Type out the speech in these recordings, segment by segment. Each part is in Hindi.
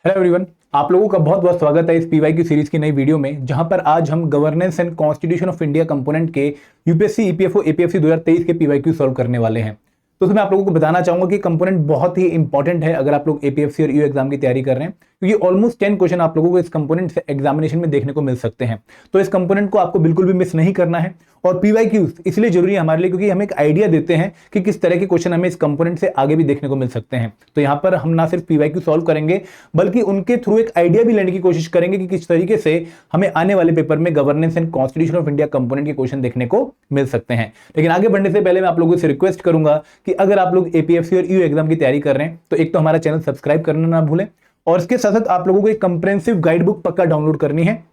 हेलो एवरीवन, आप लोगों का बहुत बहुत स्वागत है इस पीवाई की सीरीज की नई वीडियो में, जहां पर आज हम governance and constitution of India component के यूपीएससी ईपीएफओ एपीएफसी 2023 के पीवाईक्यू सॉल्व करने वाले हैं। तो उसमें आप लोगों को बताना चाहूंगा कि कंपोनेंट बहुत ही इंपॉर्टेंट है अगर आप लोग एपीएफसी और यू एग्जाम की तैयारी कर रहे हैं, क्योंकि ऑलमोस्ट 10 क्वेश्चन आप लोगों को इस कंपोनेंट से एग्जामिनेशन में देखने को मिल सकते हैं। तो इस कंपोनेंट को आपको बिल्कुल भी मिस नहीं करना है। और पीवाईक्यूज इसलिए जरूरी है हमारे लिए क्योंकि हमें एक आइडिया देते हैं कि किस तरह के क्वेश्चन हमें इस कंपोनेंट से आगे भी देखने को मिल सकते हैं। तो यहां पर हम ना सिर्फ पीवाईक्यू सॉल्व करेंगे बल्कि उनके थ्रू एक आइडिया भी लेने की कोशिश करेंगे कि किस तरीके से हमें आने वाले पेपर में governance and constitution of India component के क्वेश्चन देखने को मिल सकते हैं। लेकिन आगे बढ़ने से पहले मैं आप लोगों से रिक्वेस्ट करूंगा कि अगर आप लोग एपीएफसी और यू एग्जाम की तैयारी कर रहे हैं तो एक तो हमारा चैनल सब्सक्राइब करना ना भूलें, और इसके साथ साथ आप लोगों को एक कंप्रेहेंसिव गाइड बुक पक्का डाउनलोड करनी है,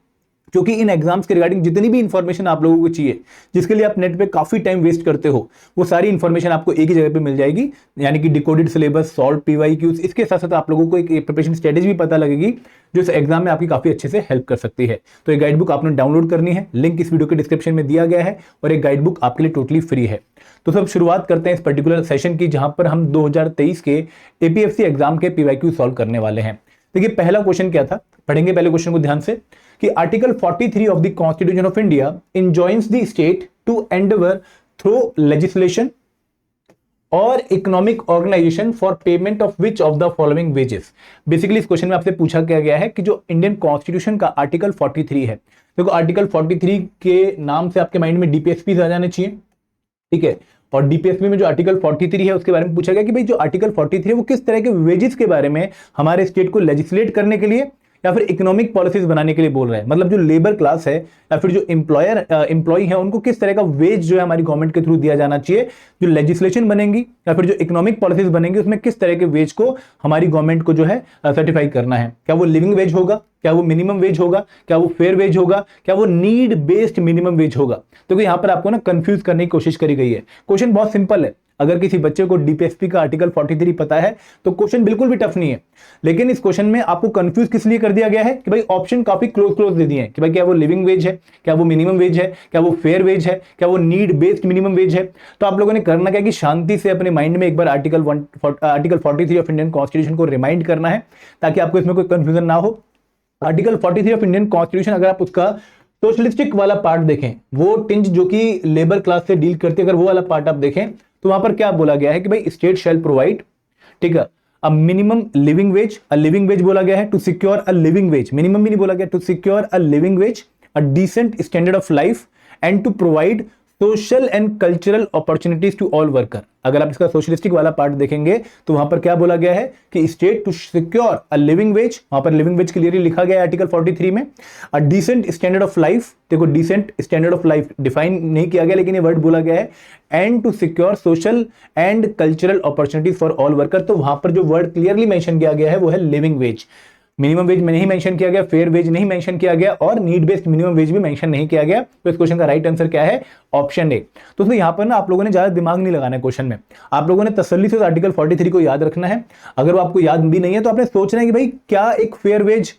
क्योंकि इन एग्जाम्स के रिगार्डिंग जितनी भी इंफॉर्मेशन आप लोगों को चाहिए, जिसके लिए आप नेट पे काफी टाइम वेस्ट करते हो, वो सारी इंफॉर्मेशन आपको एक ही जगह पे मिल जाएगी। यानी कि डिकोडेड सिलेबस, सॉल्व पीवाईक्यूज, इसके साथ साथ आप लोगों को एक प्रिपरेशन स्ट्रेटेजी भी पता लगेगी जो इस एग्जाम में आपकी काफी अच्छे से हेल्प कर सकती है। तो ये गाइड बुक आपने डाउनलोड करनी है, लिंक इस वीडियो के डिस्क्रिप्शन में दिया गया है, और एक गाइड बुक आपके लिए टोटली फ्री है। तो सब शुरुआत करते हैं इस पर्टिकुलर सेशन की, जहां पर हम 2023 के एपीएफसी एग्जाम के पीवाईक्यू सॉल्व करने वाले हैं। देखिए पहला क्वेश्चन क्या था, पढ़ेंगे पहले क्वेश्चन को ध्यान से, कि article 43 of the constitution of India enjoins the state to endeavor through legislation और economic organisation for payment of which of the following wages. Basically इस क्वेश्चन में आपसे पूछा गया है कि जो इंडियन कॉन्स्टिट्यूशन का आर्टिकल 43 है, देखो आर्टिकल 43 के नाम से आपके माइंड में डीपीएसपी आ जाने चाहिए, ठीक है। और डीपीएसपी में जो आर्टिकल 43 है उसके बारे में पूछा गया कि भाई जो आर्टिकल 43 है वो किस तरह के वेजेस के बारे में हमारे स्टेट को लेजिस्लेट करने के लिए या फिर इकोनॉमिक पॉलिसीज बनाने के लिए बोल रहा है। मतलब जो लेबर क्लास है या फिर जो एम्प्लॉय है, उनको किस तरह का वेज जो है हमारी गवर्नमेंट के थ्रू दिया जाना चाहिए। जो लेजिस्लेशन बनेंगी या फिर जो इकोनॉमिक पॉलिसीज बनेंगी उसमें किस तरह के वेज को हमारी गवर्नमेंट को जो है सर्टिफाई करना है। क्या वो लिविंग वेज होगा, क्या वो मिनिमम वेज होगा, क्या वो फेयर वेज होगा, क्या वो नीड बेस्ड मिनिमम वेज होगा। तो यहां पर आपको ना कंफ्यूज करने की कोशिश करी गई है। क्वेश्चन बहुत सिंपल है, अगर किसी बच्चे को डीपीएसपी का आर्टिकल 43 पता है तो क्वेश्चन बिल्कुल भी टफ नहीं है। लेकिन इस क्वेश्चन में आपको कंफ्यूज किस लिए कर दिया गया है कि भाई ऑप्शन काफी क्लोज दे दिए हैं कि भाई क्या वो लिविंग वेज है, क्या वो मिनिमम वेज है, क्या वो फेयर वेज है, क्या वो नीड बेस्ड मिनिमम वेज है। तो आप लोगों ने करना क्या कि शांति से अपने माइंड में एक बार आर्टिकल 43 ऑफ इंडियन कॉन्स्टिट्यूशन को रिमाइंड करना है, ताकि आपको इसमें कोई कंफ्यूजन ना हो। आर्टिकल 43 ऑफ इंडियन कॉन्स्टिट्यूशन, अगर आप उसका सोशलिस्टिक वाला पार्ट देखें, वो टिंज जो कि लेबर क्लास से डील करती है, अगर वो वाला पार्ट आप देखें तो वहां पर क्या बोला गया है कि भाई स्टेट शैल प्रोवाइड, ठीक है, a minimum living wage. A living wage बोला गया है to secure a living wage, minimum भी नहीं बोला गया, to secure a living wage, a decent standard of life and to provide social and cultural opportunities to all worker. अगर आप इसका सोशलिस्टिक वाला पार्ट देखेंगे तो वहां पर क्या बोला गया है कि state to secure a living wage, वहां पर लिविंग वेज क्लियरली लिखा गया है आर्टिकल 43 में। A decent standard of life, देखो decent standard of life define नहीं किया गया लेकिन ये वर्ड बोला गया है, and to secure social and cultural opportunities for all worker. तो वहां पर जो वर्ड क्लियरली मेंशन किया गया है वो है लिविंग वेज। मिनिमम वेज में नहीं मेंशन किया गया, फेयर वेज नहीं मेंशन किया गया, और नीड बेस्ड मिनिमम वेज भी मेंशन नहीं किया गया। तो इस क्वेश्चन का राइट आंसर क्या है? Option A. तो दोस्तों यहां पर ना आप लोगों ने ज्यादा दिमाग नहीं लगाना है क्वेश्चन में, आप लोगों ने तसल्ली से आर्टिकल 43 को याद रखना है। अगर वो आपको याद भी नहीं है तो आपने सोचना है कि भाई क्या एक फेयर वेज,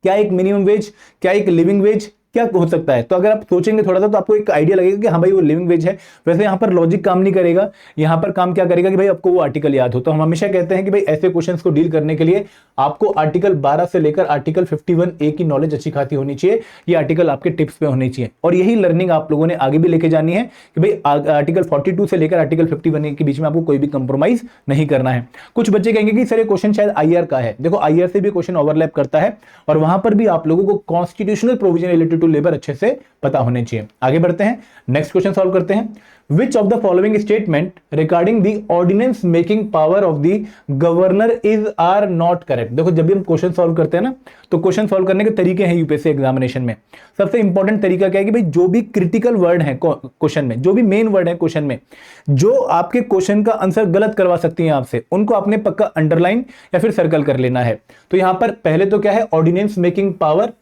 क्या एक मिनिमम वेज, क्या एक लिविंग वेज क्या हो सकता है। तो अगर आप सोचेंगे थोड़ा सा तो आपको एक आइडिया लगेगा कि हाँ भाई वो लिविंग वेज है। वैसे यहाँ पर लॉजिक काम नहीं करेगा, यहाँ पर काम क्या करेगा कि भाई आपको वो आर्टिकल याद हो। तो हम हमेशा कहते हैं कि भाई ऐसे क्वेश्चंस को डील करने के लिए आपको आर्टिकल 12 से लेकर आर्टिकल 51A की नॉलेज अच्छी खाती होनी चाहिए। ये आर्टिकल आपके टिप्स पे होनी चाहिए, और यही लर्निंग आप लोगों ने आगे भी लेके जानी है कि भाई आर्टिकल 42 से लेकर आर्टिकल 51A के बीच में आपको कोई भी कंप्रोमाइज नहीं करना है। कुछ बच्चे कहेंगे कि सर ये क्वेश्चन शायद आईआर का है। देखो आईआर से भी क्वेश्चन ओवरलैप करता है, और वहां पर भी आप लोगों को constitutional provision related to labour अच्छे से पता होने चाहिए। आगे बढ़ते हैं, नेक्स्ट क्वेश्चन सॉल्व करते हैं। Which of the following statement regarding the ordinance making power of the governor is are not correct? देखो जब भी हम क्वेश्चन सॉल्व करते हैं ना, तो क्वेश्चन सॉल्व करने के तरीके हैं यूपीएससी एग्जामिनेशन में। सबसे इंपॉर्टेंट तरीका क्या है कि भाई जो भी क्रिटिकल वर्ड है क्वेश्चन में, जो भी मेन वर्ड है क्वेश्चन में, जो आपके क्वेश्चन का आंसर गलत करवा सकती है आपसे, उनको आपने पक्का अंडरलाइन या फिर सर्कल कर लेना है। तो यहां पर पहले तो क्या है, ऑर्डिनेंस मेकिंग पावर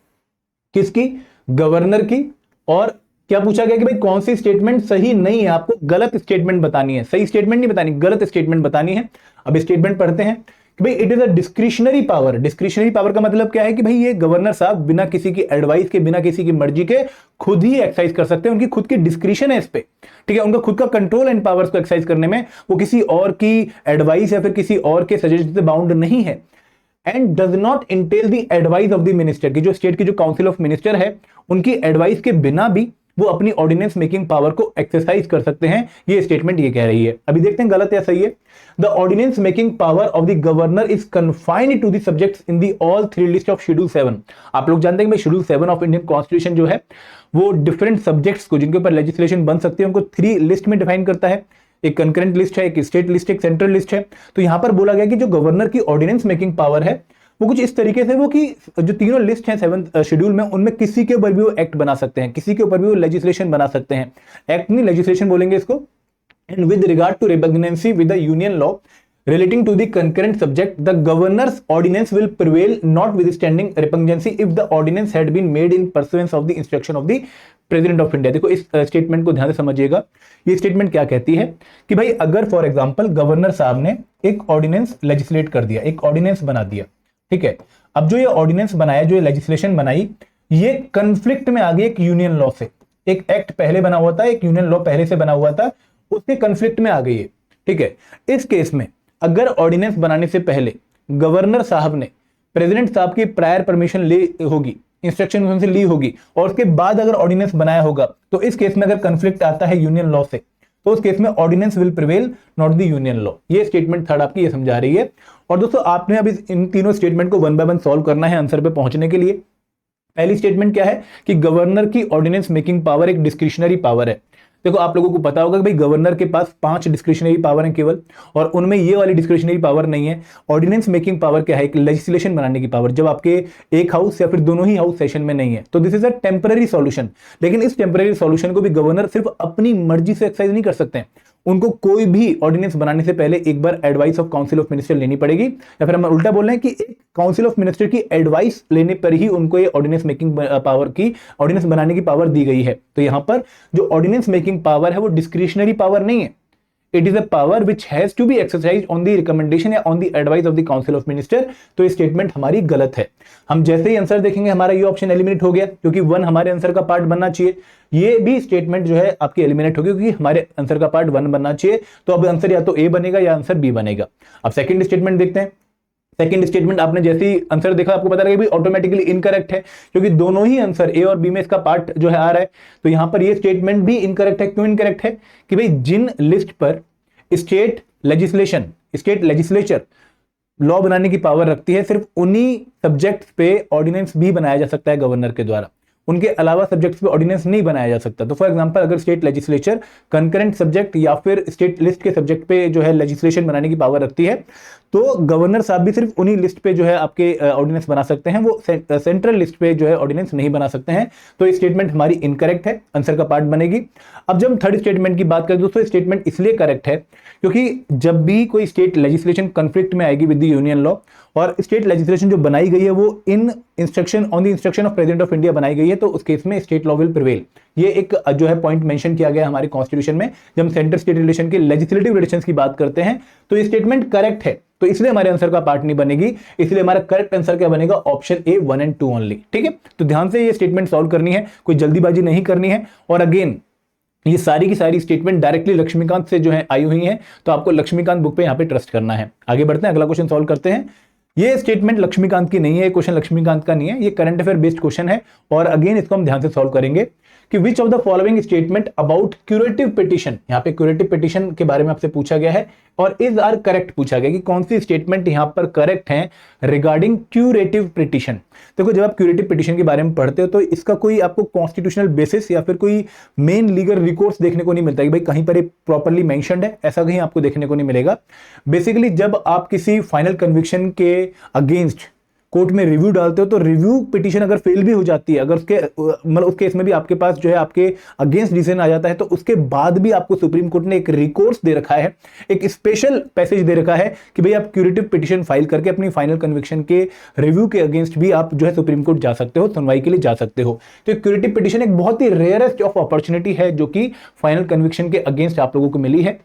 किसकी? गवर्नर की। और क्या पूछा गया कि भाई कौन सी स्टेटमेंट सही नहीं है, आपको गलत स्टेटमेंट बतानी है, सही स्टेटमेंट नहीं बतानी, गलत स्टेटमेंट बतानी है। अब स्टेटमेंट पढ़ते हैं कि भाई it is a discretionary power. Discretionary power का मतलब क्या है कि भाई ये गवर्नर साहब बिना किसी की एडवाइस के, बिना किसी की मर्जी के खुद ही एक्सरसाइज कर सकते हैं। उनकी खुद की डिस्क्रिशन है इस पे, ठीक है, उनका खुद का कंट्रोल एंड पावर्स को एक्सरसाइज करने में, वो किसी और की एडवाइस या फिर किसी और के सजेशन से बाउंड नहीं है। And does not Intel the advice of the minister, की जो स्टेट की जो काउंसिल ऑफ मिनिस्टर है उनकी एडवाइस के बिना भी वो अपनी ऑर्डिनेंस मेकिंग पावर को एक्सरसाइज कर सकते हैं। ये स्टेटमेंट ये कह रही है। अभी देखते हैं गलत या सही है। The ordinance making power of the governor is confined to the subjects in the all three list of schedule 7। आप लोग जानते हैं कि शेड्यूल 7 ऑफ इंडियन कॉन्स्टिट्यूशन जो है वो डिफरेंट सब्जेक्ट्स को जिनके ऊपर लेजिस्लेशन बन सकती है उनको 3 लिस्ट में डिफाइन करता है। एक कंकरेंट लिस्ट है, एक स्टेट लिस्ट, एक सेंट्रल लिस्ट है। तो यहां पर बोला गया कि जो गवर्नर की ऑर्डिनेंस मेकिंग पावर है वो कुछ इस तरीके से वो कि जो तीनों लिस्ट हैं 7th शेड्यूल में उनमें किसी के ऊपर भी वो एक्ट बना सकते हैं, किसी के ऊपर भी वो लेजिस्लेशन बना सकते हैं। एक्ट नहीं, लेजिस्लेशन बोलेंगे इसको। And with regard to repugnancy with the union law relating to the concurrent subject, the governor's ordinance will prevail notwithstanding repugnancy if the ordinance had been made in pursuance of the instruction of the president of India. देखो इस स्टेटमेंट को ध्यान से समझिएगा। ये स्टेटमेंट क्या कहती है कि भाई अगर फॉर एग्जांपल गवर्नर साहब ने एक ऑर्डिनेंस लेजिस्लेट कर दिया, एक ऑर्डिनेंस बना दिया, ठीक है। अब जो ये ऑर्डिनेंस बनाया, जो ये लेजिस्लेशन बनाई, ये कंफ्लिक्ट में आ गई एक यूनियन लॉ से। एक एक्ट पहले बना हुआ था, एक यूनियन लॉ पहले से बना हुआ था, उसके कंफ्लिक्ट में आ गई है, ठीक है। इस केस में अगर ऑर्डिनेंस बनाने से पहले गवर्नर साहब ने प्रेसिडेंट साहब की प्रायर परमिशन ली होगी, इंस्ट्रक्शन उनसे ली होगी, और उसके बाद अगर ऑर्डिनेंस बनाया होगा, तो इस केस में अगर कंफ्लिक्ट आता है यूनियन लॉ से, तो उस केस में ordinance will prevail not the union law. ये स्टेटमेंट थर्ड आपकी ये समझा रही है। और दोस्तों आपने अब इन तीनों स्टेटमेंट को 1 बाय 1 सॉल्व करना है आंसर पे पहुंचने के लिए। पहली स्टेटमेंट क्या है कि गवर्नर की ऑर्डिनेंस मेकिंग पावर एक डिस्क्रिशनरी पावर है। देखो आप लोगों को पता होगा कि भाई गवर्नर के पास 5 डिस्क्रिशनरी पावर है केवल, और उनमें ये वाली डिस्क्रिशनरी पावर नहीं है। ऑर्डिनेंस मेकिंग पावर क्या है? एक लेजिस्लेशन बनाने की पावर, जब आपके एक हाउस या फिर दोनों ही हाउस सेशन में नहीं है। तो this is a temporary solution. लेकिन इस टेम्पररी सॉल्यूशन को भी गवर्नर सिर्फ अपनी मर्जी से एक्सरसाइज नहीं कर सकते हैं, उनको कोई भी ऑर्डिनेंस बनाने से पहले एक बार advice of council of minister लेनी पड़ेगी, या फिर हम उल्टा बोल रहे हैं कि एक काउंसिल ऑफ मिनिस्टर की एडवाइस लेने पर ही उनको ये ऑर्डिनेंस मेकिंग पावर की, ऑर्डिनेंस बनाने की पावर दी गई है। तो यहां पर जो ऑर्डिनेंस मेकिंग पावर है वो डिस्क्रिशनरी पावर नहीं है, it is a power which has to be exercise on the recommendation या on the advice of the council of minister. तो ये स्टेटमेंट हमारी गलत है। हम जैसे ही आंसर देखेंगे हमारा ये ऑप्शन एलिमिनेट हो गया, क्योंकि 1 हमारे आंसर का पार्ट बनना चाहिए। ये भी स्टेटमेंट जो है आपकी एलिमिनेट होगी, क्योंकि हमारे आंसर का पार्ट 1 बनना चाहिए। तो अब आंसर या तो ए बनेगा या आंसर बी बनेगा। अब सेकंड स्टेटमेंट देखते हैं। सेकंड स्टेटमेंट आपने जैसे ही आंसर देखा आपको पता लगा ऑटोमेटिकली इनकरेक्ट है, क्योंकि दोनों ही आंसर ए और बी में इसका पार्ट जो है आ रहा है। तो यहां पर ये स्टेटमेंट भी इनकरेक्ट है। क्यों इनकरेक्ट है? कि भाई जिन लिस्ट पर स्टेट लेजिस्लेचर लॉ बनाने की पावर रखती है, सिर्फ उन्हीं सब्जेक्ट्स पे ऑर्डिनेंस भी बनाया जा सकता है गवर्नर के द्वारा, उनके अलावा सब्जेक्ट्स पे ऑर्डिनेंस नहीं बनाया जा सकता। तो फॉर एग्जांपल अगर स्टेट लेजिस्लेचर कंकरेंट सब्जेक्ट या फिर स्टेट लिस्ट के सब्जेक्ट पे जो है लेजिस्लेशन बनाने की पावर रखती है, तो गवर्नर साहब भी सिर्फ उन्हीं लिस्ट पे जो है आपके ऑर्डिनेंस बना सकते हैं, वो सेंट्रल लिस्ट पे जो है ऑर्डिनेंस नहीं बना सकते हैं। तो ये स्टेटमेंट हमारी इनकरेक्ट है, आंसर का पार्ट बनेगी। अब जब हम थर्ड स्टेटमेंट की बात करें दोस्तों, स्टेटमेंट इसलिए करेक्ट है क्योंकि जब भी कोई स्टेट लेजिस्लेशन कंफ्लिक्ट में आएगी विद द यूनियन लॉ, और स्टेट लेजिस्लेशन जो बनाई गई है वो on the instruction of president of India बनाई गई है, तो उस केस में स्टेट लॉ विल प्रिवेल। ये एक जो है पॉइंट मेंशन किया गया हमारे कॉन्स्टिट्यूशन में, जब हम सेंटर स्टेट रिलेशन के लेजिस्लेटिव रिलेशंस की बात करते हैं। तो ये स्टेटमेंट करेक्ट है, तो इसलिए हमारे आंसर का पार्ट नहीं बनेगी। इसलिए हमारा करेक्ट आंसर क्या बनेगा? ऑप्शन ए 1 और 2 ओनली। ठीक है, तो ध्यान से ये स्टेटमेंट सॉल्व करनी है, कोई जल्दीबाजी नहीं करनी है। और अगेन ये सारी की सारी स्टेटमेंट डायरेक्टली लक्ष्मीकांत से जो है आई हुई हैं, तो आपको लक्ष्मीकांत बुक पे यहाँ पे ट्रस्ट करना है। आगे बढ़ते हैं, अगला क्वेश्चन सॉल्व करते हैं। ये स्टेटमेंट लक्ष्मीकांत की नहीं है, क्वेश्चन लक्ष्मीकांत का नहीं है, ये करंट अफेयर बेस्ड क्वेश्चन है। और अगेन इसको हम ध्यान से सॉल्व करेंगे कि which of the following statement about curative petition, यहाँ पे क्यूरेटिव पिटीशन के बारे में आपसे पूछा गया है, और इज आर करेक्ट पूछा गया कि कौन सी स्टेटमेंट यहाँ पर करेक्ट है रिगार्डिंग क्यूरेटिव पिटीशन। देखो जब आप क्यूरेटिव पिटीशन के बारे में पढ़ते हो तो इसका कोई आपको कॉन्स्टिट्यूशनल बेसिस या फिर कोई मेन लीगल रिकोर्स देखने को नहीं मिलता कि भाई कहीं पर प्रॉपर्ली मेंशन्ड है, ऐसा कहीं आपको देखने को नहीं मिलेगा। बेसिकली जब आप किसी फाइनल कन्विक्शन के अगेंस्ट कोर्ट में रिव्यू डालते हो, तो रिव्यू पिटीशन अगर फेल भी हो जाती है, अगर उसके मतलब उस केस में भी आपके पास जो है आपके अगेंस्ट डिसीजन आ जाता है, तो उसके बाद भी आपको सुप्रीम कोर्ट ने एक रिकोर्स दे रखा है, एक स्पेशल पैसेज दे रखा है कि भाई आप क्यूरेटिव पिटीशन फाइल करके अपनी फाइनल कन्विक्शन के रिव्यू के अगेंस्ट भी आप जो है सुप्रीम कोर्ट जा सकते हो, सुनवाई के लिए जा सकते हो। तो क्यूरेटिव पिटीशन एक बहुत ही रेयरेस्ट ऑफ अपॉर्चुनिटी है जो कि फाइनल कन्विक्शन के अगेंस्ट आप लोगों को मिली है।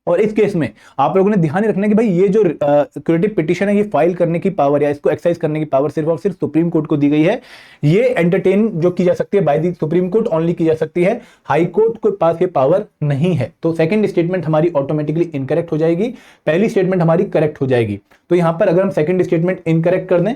और इस केस में आप लोगों ने ध्यान रखना है कि भाई ये जो क्यूरेटिव पिटीशन है, ये फाइल करने की पावर या इसको एक्सरसाइज करने की पावर सिर्फ और सिर्फ सुप्रीम कोर्ट को दी गई है। ये एंटरटेन जो की जा सकती है by the supreme court only की जा सकती है, हाई कोर्ट के पास ये पावर नहीं है। तो सेकंड स्टेटमेंट हमारी ऑटोमेटिकली इनकरेक्ट हो जाएगी, पहली स्टेटमेंट हमारी करेक्ट हो जाएगी। तो यहां पर अगर हम सेकंड स्टेटमेंट इनकरेक्ट कर दें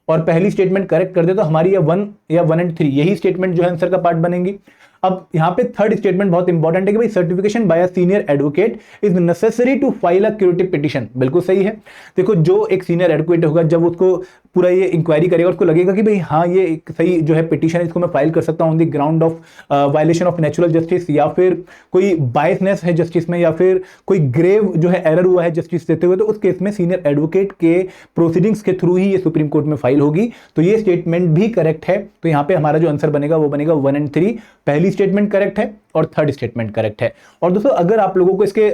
और पहली स्टेटमेंट करेक्ट कर दे तो हमारी ये 1 या 1 एंड 3 यही स्टेटमेंट जो है आंसर का पार्ट बनेगी। अब यहां पे थर्ड स्टेटमेंट बहुत इंपॉर्टेंट है कि भाई certification by a senior advocate is necessary to file a curative petition. बिल्कुल सही है। देखो जो एक सीनियर एडवोकेट होगा जब उसको पूरा ये इंक्वायरी करेगा, उसको लगेगा कि भाई हाँ ये एक सही जो है पिटीशन है, इसको मैं फाइल कर सकता हूं on the ground of violation of natural justice, या फिर कोई बायसनेस है जस्टिस में, या फिर कोई ग्रेव जो है एरर हुआ है जस्टिस देते हुए, तो उस केस में सीनियर एडवोकेट के प्रोसीडिंग्स के थ्रू ही ये सुप्रीम कोर्ट में फाइल होगी। तो ये स्टेटमेंट भी करेक्ट है। तो यहाँ पे हमारा जो आंसर बनेगा वो बनेगा 1 एंड 3। पहली स्टेटमेंट करेक्ट है और थर्ड स्टेटमेंट करेक्ट है। और दोस्तों अगर आप लोगों को इसके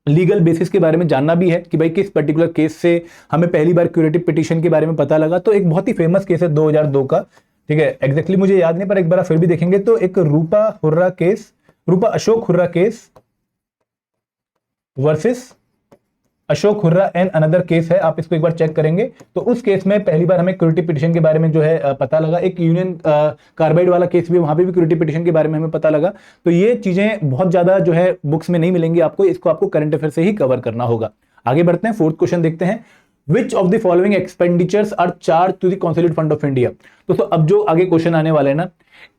लीगल बेसिस के बारे में जानना भी है कि भाई किस पर्टिकुलर केस से हमें पहली बार क्यूरेटिव पिटीशन के बारे में पता लगा, तो एक बहुत ही फेमस केस है 2002 का, ठीक है, एग्जैक्टली मुझे याद नहीं पर एक बार फिर भी देखेंगे तो एक Rupa Ashok Hurra case versus Ashok Hurra and another case है। आप इसको एक बार चेक करेंगे तो उस केस में पहली बार हमें क्यूरेटिव पिटीशन के बारे में जो है पता लगा। एक यूनियन कार्बाइड वाला केस भी, वहां पे भी क्यूरेटिव पिटीशन के बारे में हमें पता लगा। तो ये चीजें बहुत ज्यादा जो है बुक्स में नहीं मिलेंगी आपको, इसको आपको करंट अफेयर से ही कवर करना होगा। आगे बढ़ते हैं, फोर्थ क्वेश्चन देखते हैं। Which of the following expenditures are charge to the consolidated fund of India. दोस्तों अब जो आगे क्वेश्चन आने वाले हैं ना,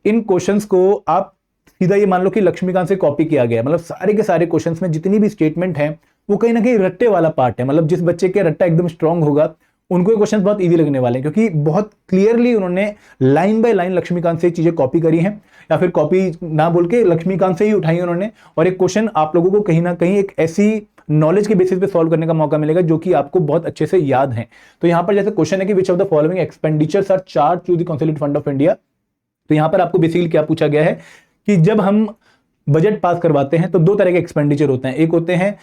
इन क्वेश्चंस को आप सीधा ये मान लो कि लक्ष्मीकांत से कॉपी किया गया, मतलब सारे के सारे क्वेश्चंस में जितनी भी स्टेटमेंट है वो कहीं ना कहीं रट्टे वाला पार्ट है। मतलब जिस बच्चे के रट्टा एकदम स्ट्रांग होगा उनको ये क्वेश्चन बहुत इजी लगने वाले हैं, क्योंकि बहुत क्लियरली उन्होंने लाइन बाय लाइन लक्ष्मीकांत से चीजें कॉपी करी हैं, या फिर कॉपी ना बोल के लक्ष्मीकांत से ही उठाई उन्होंने। और एक क्वेश्चन आप लोगों को कहीं ना कहीं एक ऐसी नॉलेज के बेसिस पे सॉल्व करने का मौका मिलेगा जो कि आपको बहुत अच्छे से याद है। तो यहां पर जैसे क्वेश्चन है कि which of the following expenditures are charge to the consolidated fund of India, तो यहां पर आपको बेसिकली क्या पूछा गया है कि जब हम बजट पास करवाते हैं तो दो तरह के एक्सपेंडिचर होते हैं। एक होते हैं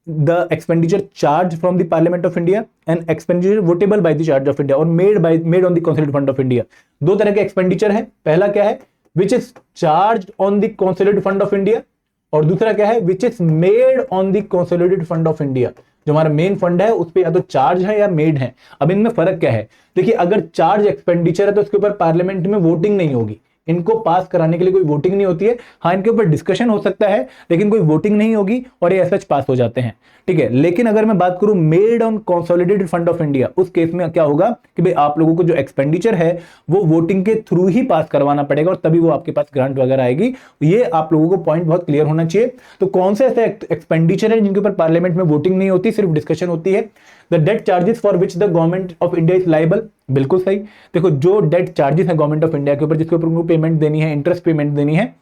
the expenditure charged from the Parliament of India and expenditure votable by the Charge of India और made on the Consolidated Fund of India। दो तरह के एक्सपेंडिचर है। पहला क्या है, which is charged on the Consolidated Fund of India, और दूसरा क्या है, which is made on the Consolidated Fund of India। जो हमारा मेन फंड है उस पे या तो चार्ज है या मेड है। अब इनमें फर्क क्या है, देखिए अगर चार्ज एक्सपेंडिचर है तो उसके ऊपर पार्लियामेंट में वोटिंग नहीं होगी, इनको पास कराने के लिए कोई वोटिंग नहीं होती है। हाँ इनके ऊपर डिस्कशन हो सकता है लेकिन कोई वोटिंग नहीं होगी और ये सच पास हो जाते हैं, ठीक है। लेकिन अगर मैं बात करूं made on consolidated fund of India, उस केस में क्या होगा कि भाई आप लोगों को जो एक्सपेंडिचर है वो वोटिंग के थ्रू ही पास करवाना पड़ेगा और तभी वो आपके पास ग्रांट वगैरह आएगी। ये आप लोगों को पॉइंट बहुत क्लियर होना चाहिए। तो कौन से ऐसे एक्सपेंडिचर है जिनके ऊपर पार्लियामेंट में वोटिंग नहीं होती, सिर्फ डिस्कशन होती है। The debt charges for which the government of India is liable, बिल्कुल सही। देखो जो डेट चार्जेस है गवर्नमेंट ऑफ इंडिया के ऊपर, जिसके ऊपर उनको पेमेंट देनी है, इंटरेस्ट पेमेंट देनी है,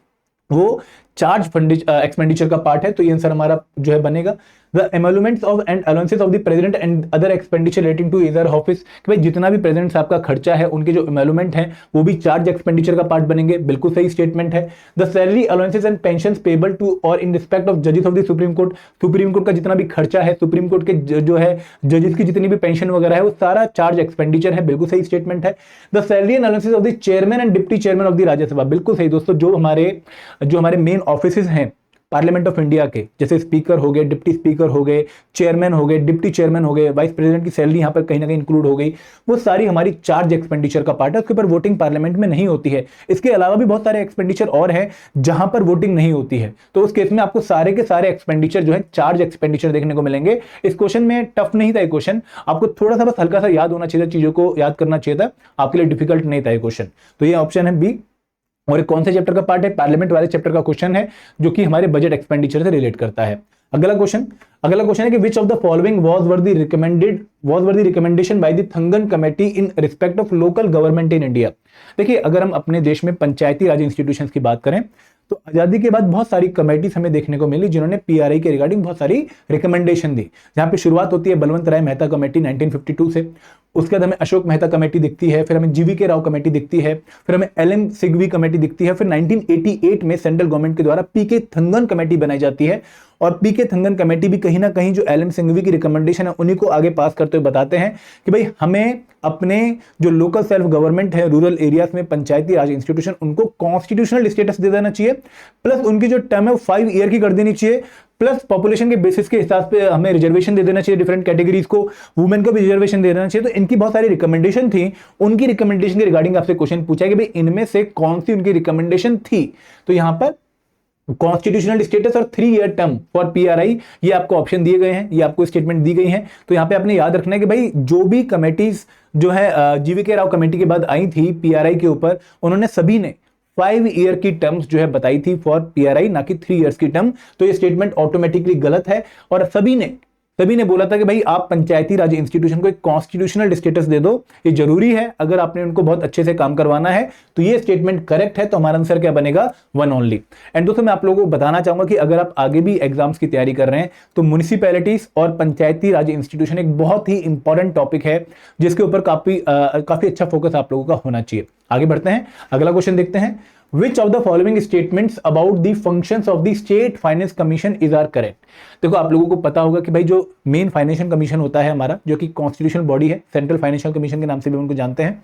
वो चार्ज फंड एक्सपेंडिचर का पार्ट है। तो ये आंसर हमारा जो है बनेगा। The emoluments of and allowances of the president and other expenditure relating to either office, कि भाई जितना भी प्रेसिडेंट साहब का खर्चा है उनके जो एमोलुमेंट है वो भी चार्ज एक्सपेंडिचर का पार्ट बनेंगे, बिल्कुल सही स्टेटमेंट है। The salary allowances and pensions payable to और इन रिस्पेक्ट ऑफ जजेस of the supreme court, supreme court का जितना भी खर्चा है, सुप्रीम कोर्ट के जो है जजेस की जितनी भी पेंशन वगैरह है वो सारा चार्ज एक्सपेंडिचर है, बिल्कुल सही स्टेटमेंट है। The salary and allowances of the chairman and deputy chairman of the Rajya Sabha, बिल्कुल सही दोस्तों। जो हमारे मेन ऑफिसेज हैं पार्लियामेंट ऑफ इंडिया के, जैसे स्पीकर हो गए, डिप्टी स्पीकर हो गए, चेयरमैन हो गए, डिप्टी चेयरमैन हो गए, वाइस प्रेसिडेंट की सैलरी यहाँ पर कहीं ना कहीं इंक्लूड हो गई, वो सारी हमारी चार्ज एक्सपेंडिचर का पार्ट है। उसके ऊपर वोटिंग पार्लियामेंट में नहीं होती है। इसके अलावा भी बहुत सारे एक्सपेंडिचर और हैं जहां पर वोटिंग नहीं होती है। तो उस केस में आपको सारे के सारे एक्सपेंडिचर जो है चार्ज एक्सपेंडिचर देखने को मिलेंगे। इस क्वेश्चन में टफ नहीं था ये क्वेश्चन, आपको थोड़ा सा बस हल्का सा याद होना चाहिए, चीजों को याद करना चाहिए था, आपके लिए डिफिकल्ट नहीं था ये क्वेश्चन। तो ये ऑप्शन है बी। और कौन से चैप्टर का पार्ट है, पार्लियामेंट वाले चैप्टर का क्वेश्चन है जो कि हमारे बजट एक्सपेंडिचर से रिलेट करता है। अगला क्वेश्चन है कि which of the following was were the recommendation by the Thungon committee in respect of local government in India. देखिए अगर हम अपने देश में पंचायती राज इंस्टीट्यूशंस की बात करें तो आजादी के बाद बहुत सारी कमेटीज हमें देखने को मिली जिन्होंने पीआरआई के रिगार्डिंग बहुत सारी रिकमेंडेशन दी। जहां पे शुरुआत होती है बलवंत राय मेहता कमेटी 1952 से, उसके बाद हमें अशोक मेहता कमेटी दिखती है, फिर हमें जीवीके राव कमेटी दिखती है, फिर हमें एलएम सिगवी कमेटी दिखती है, फिर 1988 में सेंट्रल गवर्नमेंट के द्वारा पीके थंगन कमेटी बनाई जाती है और पीके थंगन कमेटी भी कहीं ना कहीं जो एलएम सिंघवी की रिकमेंडेशन है उन्हीं को आगे पास करते हुए बताते हैं कि भाई हमें अपने जो लोकल सेल्फ गवर्नमेंट है रूरल एरियाज में पंचायती राज इंस्टीट्यूशन उनको कॉन्स्टिट्यूशनल स्टेटस दे देना चाहिए, प्लस उनकी जो टर्म है 5 ईयर की कर देनी चाहिए, प्लस पॉपुलेशन के बेसिस के हिसाब से हमें रिजर्वेशन दे देना चाहिए डिफरेंट कैटेगरीज को, वुमेन को भी रिजर्वेशन दे देना चाहिए। तो इनकी बहुत सारी रिकमेंडेशन थी, उनकी रिकमेंडेशन के रिगार्डिंग आपसे क्वेश्चन पूछा कि भाई इनमें से कौन सी उनकी रिकमेंडेशन थी। तो यहां पर कॉन्स्टिट्यूशनल स्टेटस और 3 ईयर टर्म फॉर पीआरआई ये आपको ऑप्शन दिए गए हैं, ये आपको स्टेटमेंट दी गई हैं। तो यहां पे आपने याद रखना है कि भाई जो भी कमेटीज जो है जीवीके राव कमेटी के बाद आई थी पीआरआई के ऊपर, उन्होंने सभी ने 5 ईयर की टर्म्स जो है बताई थी फॉर पीआरआई, ना कि 3 इयर्स की टर्म। तो ये स्टेटमेंट ऑटोमेटिकली गलत है और सभी ने बोला था कि भाई आप पंचायती राज इंस्टीट्यूशन को एक कॉन्स्टिट्यूशनल स्टेटस दे दो, ये जरूरी है अगर आपने उनको बहुत अच्छे से काम करवाना है। तो ये स्टेटमेंट करेक्ट है, तो हमारा आंसर क्या बनेगा 1 ओनली। एंड दोस्तों मैं आप लोगों को बताना चाहूंगा कि अगर आप आगे भी एग्जाम्स की तैयारी कर रहे हैं तो म्युनिसिपैलिटीज और पंचायती राज इंस्टीट्यूशन एक बहुत ही इंपॉर्टेंट टॉपिक है जिसके ऊपर काफी अच्छा फोकस आप लोगों का होना चाहिए। आगे बढ़ते हैं, अगला क्वेश्चन देखते हैं। Which of the following statements about the functions of the State Finance Commission is are correct? देखो आप लोगों को पता होगा कि भाई जो मेन फाइनेंशियल कमीशन होता है हमारा, जो कि कॉन्स्टिट्यूशनल बॉडी है, सेंट्रल फाइनेंशियल कमीशन के नाम से भी उनको जानते हैं,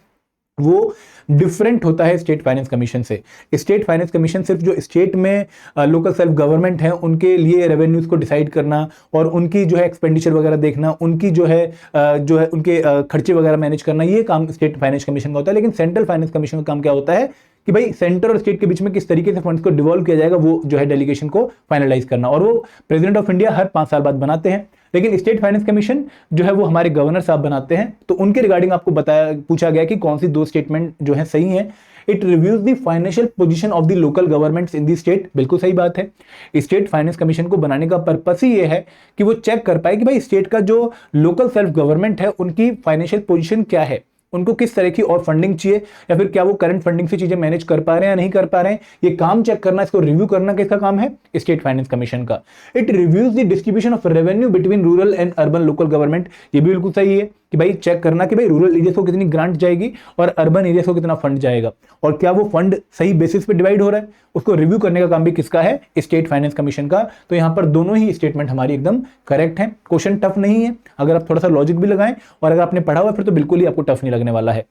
वो डिफरेंट होता है स्टेट फाइनेंस कमीशन से। स्टेट फाइनेंस कमीशन सिर्फ जो स्टेट में लोकल सेल्फ गवर्नमेंट है उनके लिए रेवेन्यूज को डिसाइड करना और उनकी जो है एक्सपेंडिचर वगैरह देखना, उनकी जो है उनके खर्चे वगैरह मैनेज करना, ये काम स्टेट फाइनेंस कमीशन का होता है। लेकिन सेंट्रल फाइनेंस कमीशन का काम क्या होता है कि भाई सेंटर और स्टेट के बीच में किस तरीके से फंड्स को डिवॉल्व किया जाएगा, वो जो है डेलीगेशन को फाइनलाइज करना, और वो प्रेसिडेंट ऑफ इंडिया हर 5 साल बाद बनाते हैं। लेकिन स्टेट फाइनेंस कमीशन जो है वो हमारे गवर्नर साहब बनाते हैं। तो उनके रिगार्डिंग आपको पूछा गया कि कौन सी 2 स्टेटमेंट जो है सही है। It reviews the financial position of the local governments in the state, बिल्कुल सही बात है। स्टेट फाइनेंस कमीशन को बनाने का पर्पस ही ये है कि वो चेक कर पाए कि भाई स्टेट का जो लोकल सेल्फ गवर्नमेंट है उनकी फाइनेंशियल पोजीशन क्या है, उनको किस तरह की और फंडिंग चाहिए, या फिर क्या वो करंट फंडिंग से चीजें मैनेज कर पा रहे हैं या नहीं कर पा रहे हैं। ये काम चेक करना, इसको रिव्यू करना किसका काम है, स्टेट फाइनेंस कमीशन का। It reviews the distribution of revenue between rural and urban local government, ये भी बिल्कुल सही है कि भाई चेक करना कि भाई रूरल एरिया को कितनी ग्रांट जाएगी और अर्बन एरिया को कितना फंड जाएगा, और क्या वो फंड सही बेसिस पे डिवाइड हो रहा है, उसको रिव्यू करने का काम भी किसका है, स्टेट फाइनेंस कमीशन का। तो यहां पर दोनों ही स्टेटमेंट हमारी एकदम करेक्ट है। क्वेश्चन टफ नहीं है, अगर आप थोड़ा सा लॉजिक भी लगाएं और अगर आपने पढ़ा हुआ फिर तो बिल्कुल ही आपको टफ नहीं लगने वाला है।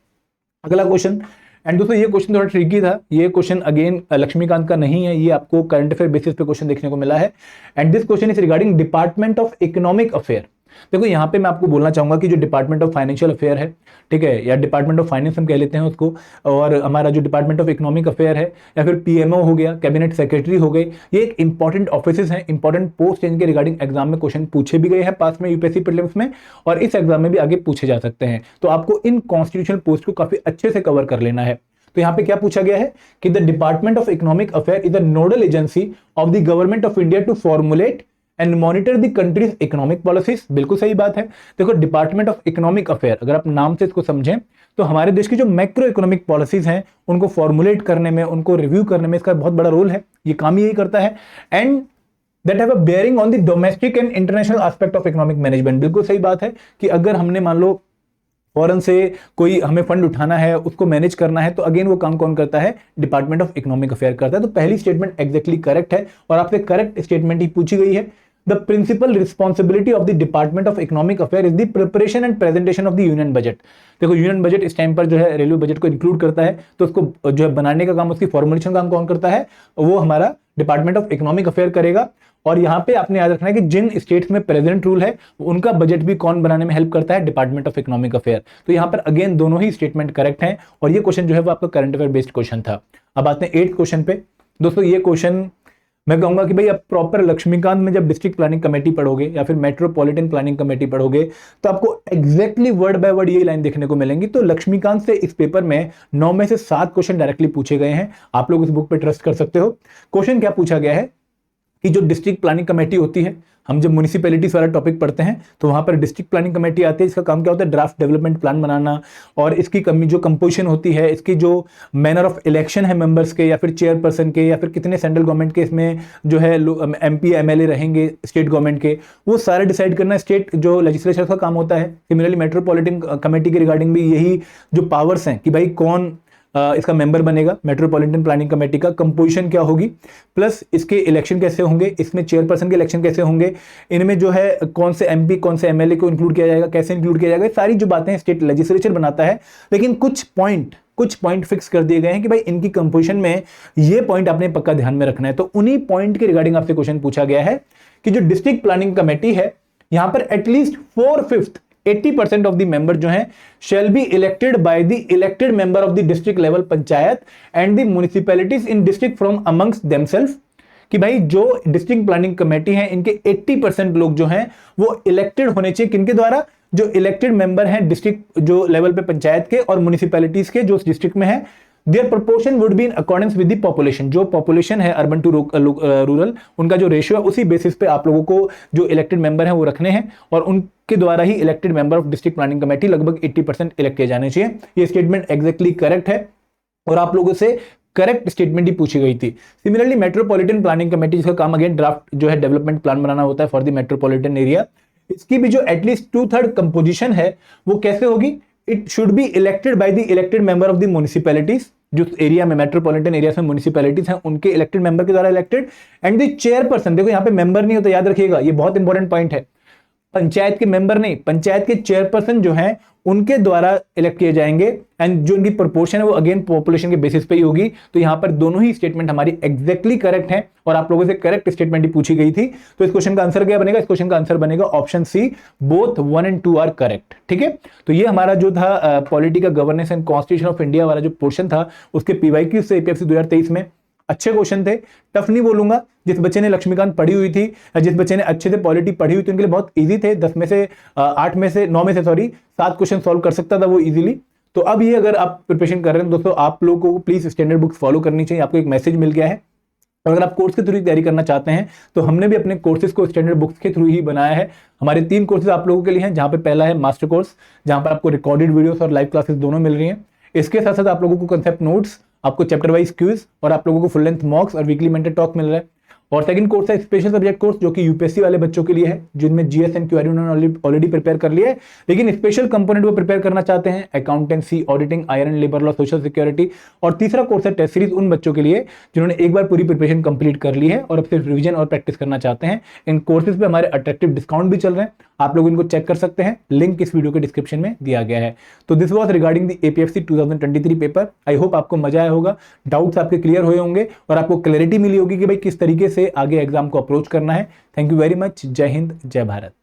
अगला क्वेश्चन, एंड दोस्तों ये क्वेश्चन थोड़ा ट्रिकी था, ये क्वेश्चन अगेन लक्ष्मीकांत का नहीं है, ये आपको करंट अफेयर बेसिस पे क्वेश्चन देखने को मिला है। And this question is regarding department of economic affair. देखो यहाँ पे मैं आपको बोलना चाहूंगा कि जो डिपार्टमेंट ऑफ फाइनेंशियल अफेयर है, ठीक है, या डिपार्टमेंट ऑफ फाइनेंस हम कह लेते हैं उसको, और हमारा जो डिपार्टमेंट ऑफ इकोनॉमिक अफेयर है, या फिर पीएमओ हो गया, कैबिनेट सेक्रेटरी हो गए, ये एक इंपॉर्टेंट ऑफिसेज हैं, इंपॉर्टेंट पोस्ट, इनके रिगार्डिंग एग्जाम में क्वेश्चन पूछे भी गए हैं पास में यूपीएससी प्रीलिम्स में, और इस एग्जाम में भी आगे पूछे जा सकते हैं। तो आपको इन कॉन्स्टिट्यूशनल पोस्ट को काफी अच्छे से कवर कर लेना है। तो यहां पे क्या पूछा गया है कि the department of economic affair is the nodal agency of the government of India to formulate and monitor the country's economic policies, बिल्कुल सही बात है। देखो डिपार्टमेंट ऑफ इकोनॉमिक अफेयर, अगर आप नाम से इसको समझें तो हमारे देश की जो मैक्रो इकोनॉमिक पॉलिसीज हैं उनको फॉर्मुलेट करने में, उनको रिव्यू करने में इसका बहुत बड़ा रोल है, ये काम यही करता है। And that have a bearing on the domestic and international aspect of economic management, बिल्कुल सही बात है कि अगर हमने मान लो फॉरेन से कोई हमें फंड उठाना है, उसको मैनेज करना है, तो अगेन वो काम कौन करता है, डिपार्टमेंट ऑफ इकोनॉमिक अफेयर करता है। तो पहली स्टेटमेंट एग्जैक्टली करेक्ट है और आपसे करेक्ट स्टेटमेंट ही पूछी गई है। The principal responsibility of the Department of Economic Affairs is the preparation and presentation of the union budget। देखो यूनियन बजट इस टाइम पर जो है रेलवे बजट को इंक्लूड करता है, तो उसको जो है बनाने का काम, उसकी फॉर्मुलेशन काम कौन करता है, वो हमारा डिपार्टमेंट ऑफ इकोनॉमिक अफेयर करेगा। और यहाँ पे आपने याद रखना है कि जिन स्टेट्स में प्रेजेंट रूल है उनका बजट भी कौन बनाने में हेल्प करता है, डिपार्टमेंट ऑफ इकोनॉमिक अफेयर। तो यहाँ पर अगेन दोनों ही स्टेटमेंट करेक्ट हैं और ये क्वेश्चन जो है वो आपका करंट अफेयर बेस्ड क्वेश्चन था। अब आते हैं 8th क्वेश्चन पे। दोस्तों ये क्वेश्चन मैं कहूंगा कि भाई अब प्रॉपर लक्ष्मीकांत में जब डिस्ट्रिक्ट प्लानिंग कमेटी पढ़ोगे या फिर मेट्रोपॉलिटन प्लानिंग कमेटी पढ़ोगे तो आपको एग्जैक्टली वर्ड बाय वर्ड ये लाइन देखने को मिलेंगी। तो लक्ष्मीकांत से इस पेपर में 9 में से 7 क्वेश्चन डायरेक्टली पूछे गए हैं, आप लोग इस बुक पे ट्रस्ट कर सकते हो। क्वेश्चन क्या पूछा गया है कि जो डिस्ट्रिक्ट प्लानिंग कमेटी होती है, हम जब म्युनिसिपैलिटीज वाला टॉपिक पढ़ते हैं तो वहां पर डिस्ट्रिक्ट प्लानिंग कमेटी आती है। इसका काम क्या होता है, ड्राफ्ट डेवलपमेंट प्लान बनाना, और इसकी जो कंपोजिशन होती है, इसकी जो मैनर ऑफ इलेक्शन है मेंबर्स के या फिर चेयरपर्सन के, या फिर कितने सेंट्रल गवर्नमेंट के इसमें जो है एमपी एमएलए रहेंगे स्टेट गवर्नमेंट के, वो सारे डिसाइड करना स्टेट जो लेजिस्लेचर का काम होता है। सिमिलरली मेट्रोपॉलिटन कमेटी के रिगार्डिंग भी यही जो पावर्स हैं कि भाई कौन इसका मेंबर बनेगा मेट्रोपॉलिटन प्लानिंग कमेटी का, कंपोजिशन क्या होगी, प्लस इसके इलेक्शन कैसे होंगे, इसमें चेयरपर्सन के इलेक्शन कैसे होंगे, इनमें जो है कौन से एमपी कौन से एमएलए को इंक्लूड किया जाएगा, कैसे इंक्लूड किया जाएगा, सारी जो बातें स्टेट लेजिस्लेचर बनाता है। लेकिन कुछ पॉइंट फिक्स कर दिए गए हैं कि भाई इनकी कंपोजिशन में ये पॉइंट आपने पक्का ध्यान में रखना है। तो उन्हीं पॉइंट के रिगार्डिंग आपसे क्वेश्चन पूछा गया है कि जो डिस्ट्रिक्ट प्लानिंग कमेटी है यहां पर एटलीस्ट 4/5 80% ऑफ द मेंबर जो हैं shall be elected by the elected member of the district level panchayat and the municipalities in district from amongst themselves, कि भाई जो डिस्ट्रिक्ट प्लानिंग कमेटी है इनके 80% लोग जो हैं वो इलेक्टेड होने चाहिए। किनके द्वारा? जो इलेक्टेड मेंबर हैं डिस्ट्रिक्ट जो लेवल पे पंचायत के और म्युनिसिपैलिटीज के जो डिस्ट्रिक्ट में है। Their proportion would be in accordance with the population, जो पॉपुलेशन है अर्बन टू रूरल उनका जो रेशियो है उसी बेसिस पे आप लोगों को जो इलेक्टेड मेंबर हैं वो रखने हैं और उनके द्वारा ही elected member of district planning committee लगभग 80% इलेक्ट किए जाने चाहिए। ये स्टेटमेंट एग्जैक्टली करेक्ट है और आप लोगों से करेक्ट स्टेटमेंट ही पूछी गई थी। सिमिलरली मेट्रोपॉलिटन प्लानिंग कमेटी जिसका काम अगेन ड्राफ्ट जो है डेवलपमेंट प्लान बनाना होता है फॉर द मेट्रोपॉलिटन एरिया, इसकी भी जो एटलीस्ट 2/3 कंपोजिशन है वो कैसे होगी? It should be elected by the elected member of the municipalities, जो एरिया में मेट्रोपॉलिटन एरिया में म्युनिसिपैलिटीज हैं उनके इलेक्टेड मेंबर के द्वारा इलेक्टेड, एंड द चेयरपर्सन, देखो यहाँ पे मेंबर नहीं होता, याद रखिएगा ये बहुत इंपॉर्टेंट पॉइंट है, पंचायत के मेंबर नहीं, पंचायत के चेयरपर्सन जो हैं उनके द्वारा इलेक्ट किए जाएंगे एंड जो उनकी प्रोपोर्शन है वो अगेन पॉपुलेशन के बेसिस पे ही होगी। तो यहां पर दोनों ही स्टेटमेंट हमारी एग्जैक्टली करेक्ट हैं और आप लोगों से करेक्ट स्टेटमेंट ही पूछी गई थी। तो इस क्वेश्चन का आंसर क्या बनेगा? इस क्वेश्चन का आंसर बनेगा option C, both 1 and 2 are correct. ठीक है, तो ये हमारा जो था पॉलिटी का governance and constitution of India वाला जो पोर्शन था उसके पीवाईक्यू से एपीएफसी 2023 में अच्छे क्वेश्चन थे, टफ नहीं बोलूंगा। जिस बच्चे ने लक्ष्मीकांत पढ़ी हुई थी या जिस बच्चे ने अच्छे से पॉलिटी पढ़ी हुई थी उनके लिए बहुत इजी थे। 9 में से 7 क्वेश्चन सॉल्व कर सकता था वो इजीली। तो अब ये अगर आप प्रिपरेशन कर रहे हैं दोस्तों, आप लोगों को प्लीज स्टैंडर्ड बुक्स फॉलो करनी चाहिए। आपको एक मैसेज मिल गया है और अगर आप कोर्स के थ्रू तैयारी करना चाहते हैं तो हमने भी अपने कोर्सेज को स्टैंडर्ड बुक्स के थ्रू ही बनाया है। हमारे 3 कोर्सेज आप लोगों के लिए हैं, जहां पे पहला है मास्टर कोर्स, जहां पर आपको रिकॉर्डेड वीडियोस और लाइव क्लासेस दोनों मिल रही हैं। इसके साथ साथ आप लोगों को कंसेप्ट नोट्स, आपको चैप्टर वाइज क्विज और आप लोगों को फुल लेंथ मॉक्स और वीकली मेंटर टॉक मिल रहा है। और सेकंड कोर्स है स्पेशल सब्जेक्ट कोर्स, जो कि यूपीएससी वाले बच्चों के लिए है जिनमें जीएस एंड क्यूआरई उन्होंने ऑलरेडी प्रिपेयर कर लिया है, लेकिन स्पेशल कंपोनेंट वो प्रिपेयर करना चाहते हैं, accountancy, auditing, iron, labour law, social security. और तीसरा कोर्स है टेस्ट सीरीज, उन बच्चों के लिए जिन्होंने एक बार पूरी प्रिपरेशन कंप्लीट कर ली है और अब सिर्फ रिवीजन और प्रैक्टिस करना चाहते हैं। इन कोर्सेज पे हमारे अट्रैक्टिव डिस्काउंट भी चल रहे हैं, आप लोग इनको चेक कर सकते हैं, लिंक इस वीडियो के डिस्क्रिप्शन में दिया गया है। तो this was regarding the APFC 2023 paper. I hope आपको मजा आया होगा, डाउट्स आपके क्लियर हुए होंगे और आपको क्लैरिटी मिली होगी कि भाई किस तरीके से आगे एग्जाम को अप्रोच करना है। Thank you very much. जय हिंद, जय भारत।